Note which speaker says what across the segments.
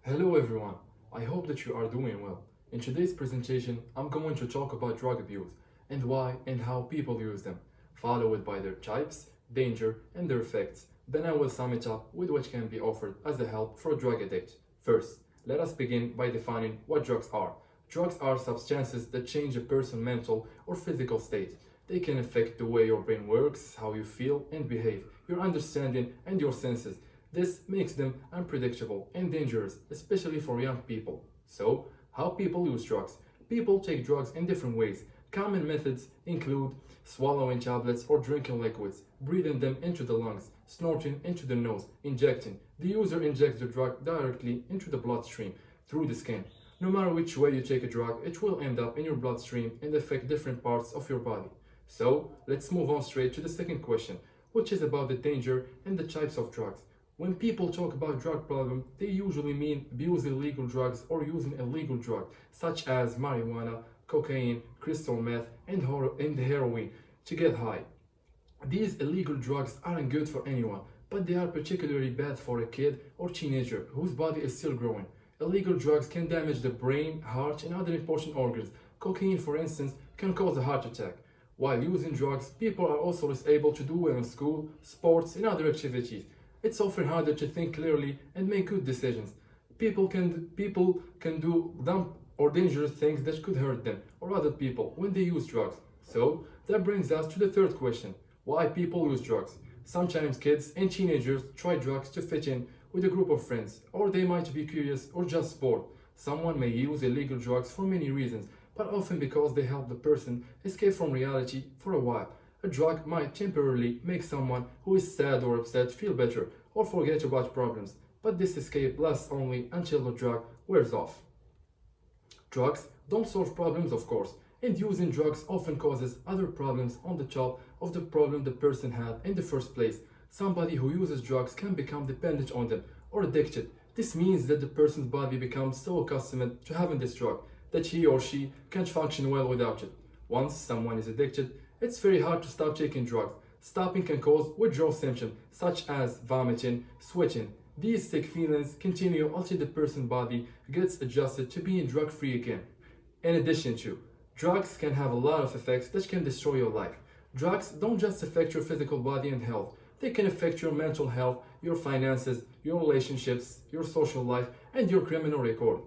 Speaker 1: Hello everyone, I hope that you are doing well. In today's presentation, I'm going to talk about drug abuse and why and how people use them, followed by their types, danger, and their effects. Then I will sum it up with what can be offered as a help for a drug addict. First, let us begin by defining what drugs are. Drugs are substances that change a person's mental or physical state. They can affect the way your brain works, how you feel and behave, your understanding, and your senses. This makes them unpredictable and dangerous, especially for young people. So, how people use drugs? People take drugs in different ways. Common methods include swallowing tablets or drinking liquids, breathing them into the lungs, snorting into the nose, injecting. The user injects the drug directly into the bloodstream through the skin. No matter which way you take a drug, it will end up in your bloodstream and affect different parts of your body. So, let's move on straight to the second question, which is about the danger and the types of drugs. When people talk about drug problem, they usually mean abusing illegal drugs or using illegal drugs such as marijuana, cocaine, crystal meth, and heroin to get high. These illegal drugs aren't good for anyone, but they are particularly bad for a kid or teenager whose body is still growing. Illegal drugs can damage the brain, heart, and other important organs. Cocaine, for instance, can cause a heart attack. While using drugs, people are also less able to do well in school, sports, and other activities. It's often harder to think clearly and make good decisions. People can do dumb or dangerous things that could hurt them or other people when they use drugs. So that brings us to the third question: why people use drugs? Sometimes kids and teenagers try drugs to fit in with a group of friends, or they might be curious or just bored. Someone may use illegal drugs for many reasons, but often because they help the person escape from reality for a while. A drug might temporarily make someone who is sad or upset feel better or forget about problems, but this escape lasts only until the drug wears off. Drugs don't solve problems, of course, and using drugs often causes other problems on the top of the problem the person had in the first place. Somebody who uses drugs can become dependent on them or addicted. This means that the person's body becomes so accustomed to having this drug that he or she can't function well without it. Once someone is addicted, it's very hard to stop taking drugs. Stopping can cause withdrawal symptoms such as vomiting, sweating. These sick feelings continue until the person's body gets adjusted to being drug-free again. In addition to, drugs can have a lot of effects that can destroy your life. Drugs don't just affect your physical body and health, they can affect your mental health, your finances, your relationships, your social life, and your criminal record.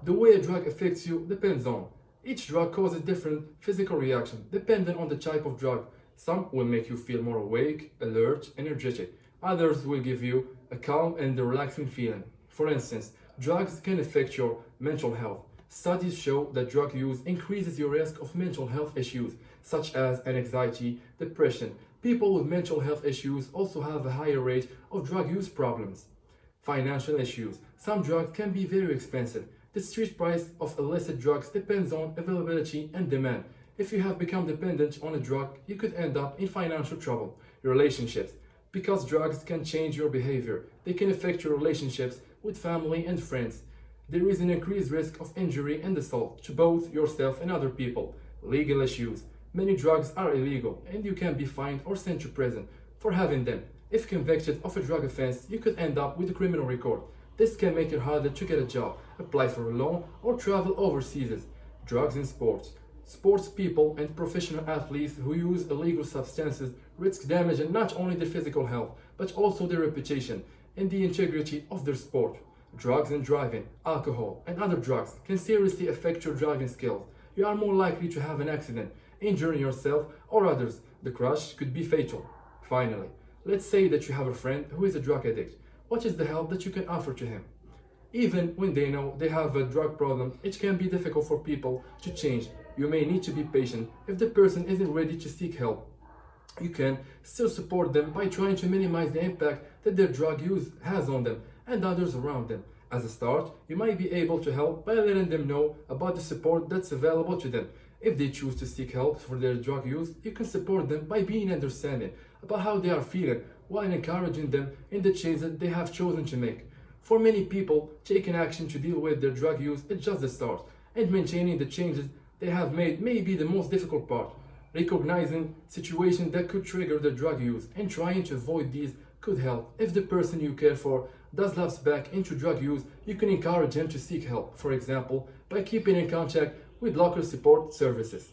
Speaker 1: The way a drug affects you depends on. Each drug causes different physical reactions depending on the type of drug. Some will make you feel more awake, alert, energetic. Others will give you a calm and a relaxing feeling. For instance, drugs can affect your mental health. Studies show that drug use increases your risk of mental health issues such as anxiety, depression. People with mental health issues also have a higher rate of drug use problems. Financial issues. Some drugs can be very expensive. The street price of illicit drugs depends on availability and demand. If you have become dependent on a drug, you could end up in financial trouble. Relationships. Because drugs can change your behavior, they can affect your relationships with family and friends. There is an increased risk of injury and assault to both yourself and other people. Legal issues. Many drugs are illegal and you can be fined or sent to prison for having them. If convicted of a drug offense, you could end up with a criminal record. This can make it harder to get a job, apply for a loan, or travel overseas. Drugs in sports. Sports people and professional athletes who use illegal substances risk damaging not only their physical health, but also their reputation and the integrity of their sport. Drugs and driving, alcohol, and other drugs can seriously affect your driving skills. You are more likely to have an accident, injuring yourself or others. The crash could be fatal. Finally, let's say that you have a friend who is a drug addict. What is the help that you can offer to him? Even when they know they have a drug problem, it can be difficult for people to change. You may need to be patient if the person isn't ready to seek help. You can still support them by trying to minimize the impact that their drug use has on them and others around them. As a start, you might be able to help by letting them know about the support that's available to them. If they choose to seek help for their drug use, you can support them by being understanding about how they are feeling while encouraging them in the change that they have chosen to make. For many people, taking action to deal with their drug use is just the start, and maintaining the changes they have made may be the most difficult part. Recognizing situations that could trigger the drug use and trying to avoid these could help if the person you care for does lapse back into drug use, you can encourage him to seek help, for example, by keeping in contact with local support services.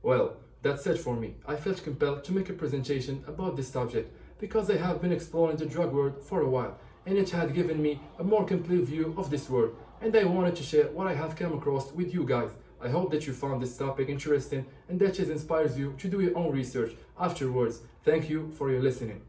Speaker 1: Well, that's it for me. I felt compelled to make a presentation about this subject because I have been exploring the drug world for a while and it had given me a more complete view of this world, and I wanted to share what I have come across with you guys. I hope that you found this topic interesting and that it inspires you to do your own research afterwards. Thank you for your listening.